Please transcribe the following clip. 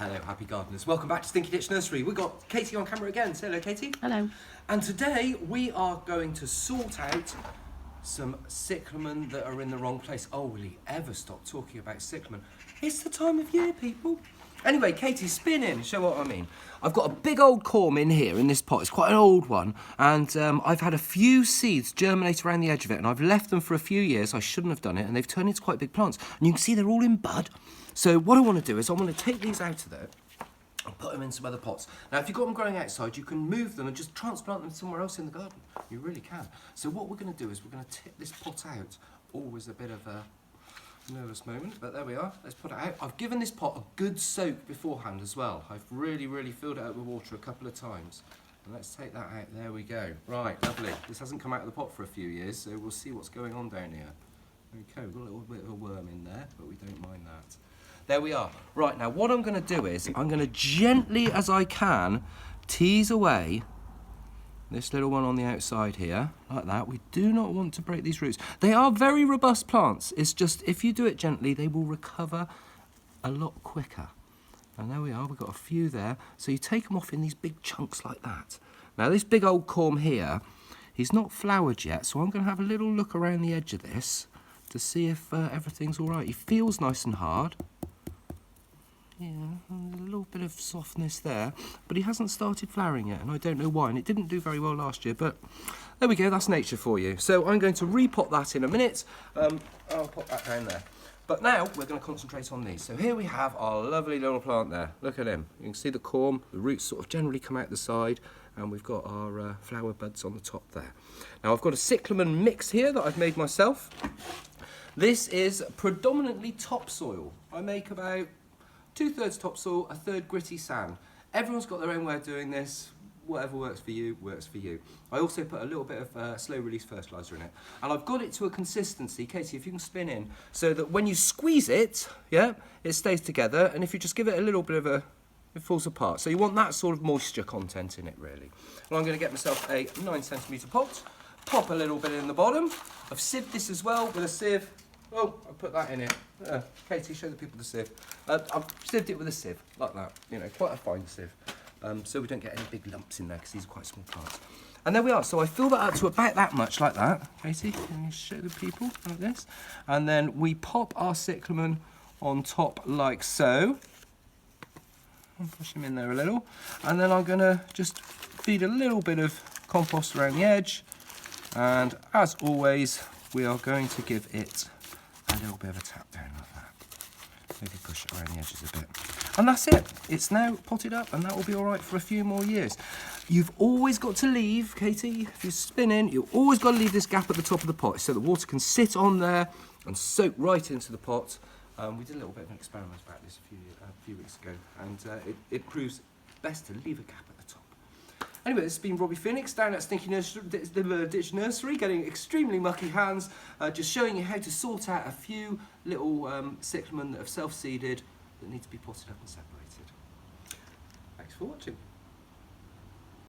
Hello, happy gardeners. Welcome back to Stinky Ditch Nursery. We've got Katie on camera again. Say hello, Katie. Hello. And today we are going to sort out some cyclamen that are in the wrong place. Oh, will he ever stop talking about cyclamen? It's the time of year, people. Anyway, Katie, spin in. Show what I mean. I've got a big old corm in here in this pot. It's quite an old one. And I've had a few seeds germinate around the edge of it. And I've left them for a few years. I shouldn't have done it. And they've turned into quite big plants. And you can see they're all in bud. So what I want to do is I want to take these out of there and put them in some other pots. Now, if you've got them growing outside, you can move them and just transplant them somewhere else in the garden. You really can. So what we're going to do is we're going to tip this pot out. Always a bit of a nervous moment, but there we are. Let's put it out. I've given this pot a good soak beforehand as well. I've really filled it up with water a couple of times. And let's take that out. There we go. Right, lovely. This hasn't come out of the pot for a few years, so we'll see what's going on down here. Okay, we've got a little bit of a worm in there, but we don't mind that. There we are. Right, now what I'm going to do is I'm going to gently as I can tease away this little one on the outside here, like that. We do not want to break these roots. They are very robust plants. It's just if you do it gently, they will recover a lot quicker. And there we are, we've got a few there. So you take them off in these big chunks like that. Now this big old corm here, he's not flowered yet, so I'm going to have a little look around the edge of this to see if everything's all right. He feels nice and hard. Yeah, a little bit of softness there, but he hasn't started flowering yet, and I don't know why, and it didn't do very well last year, but there we go, that's nature for you. So I'm going to repot that in a minute. I'll pop that down there. But now we're going to concentrate on these. So here we have our lovely little plant there. Look at him. You can see the corm, the roots sort of generally come out the side, and we've got our flower buds on the top there. Now I've got a cyclamen mix here that I've made myself. This is predominantly topsoil. I make about 2/3 topsoil, 1/3 gritty sand. Everyone's got their own way of doing this. Whatever works for you, works for you. I also put a little bit of slow release fertiliser in it. And I've got it to a consistency, Katie, if you can spin in, so that when you squeeze it, yeah, it stays together. And if you just give it a little bit of a, it falls apart. So you want that sort of moisture content in it, really. And I'm going to get myself a 9cm pot, pop a little bit in the bottom. I've sieved this as well with a sieve. Oh, I put that in it. Katie, show the people the sieve. I've sieved it with a sieve, like that. You know, quite a fine sieve. So we don't get any big lumps in there, because these are quite small plants. And there we are. So I fill that up to about that much, like that. Katie, can you show the people like this? And then we pop our cyclamen on top like so. I'll push them in there a little. And then I'm going to just feed a little bit of compost around the edge. And as always, we are going to give it a little bit of a tap down like that. Maybe push it around the edges a bit. And that's it. It's now potted up, and that will be all right for a few more years. You've always got to leave, Katie, if you spin in, you've always got to leave this gap at the top of the pot so the water can sit on there and soak right into the pot. We did a little bit of an experiment about this a few weeks ago, and it proves best to leave a gap at the top. Anyway, this has been Robbie Phoenix down at Stinky Ditch Nursery, getting extremely mucky hands, just showing you how to sort out a few little cyclamen that have self-seeded that need to be potted up and separated. Thanks for watching.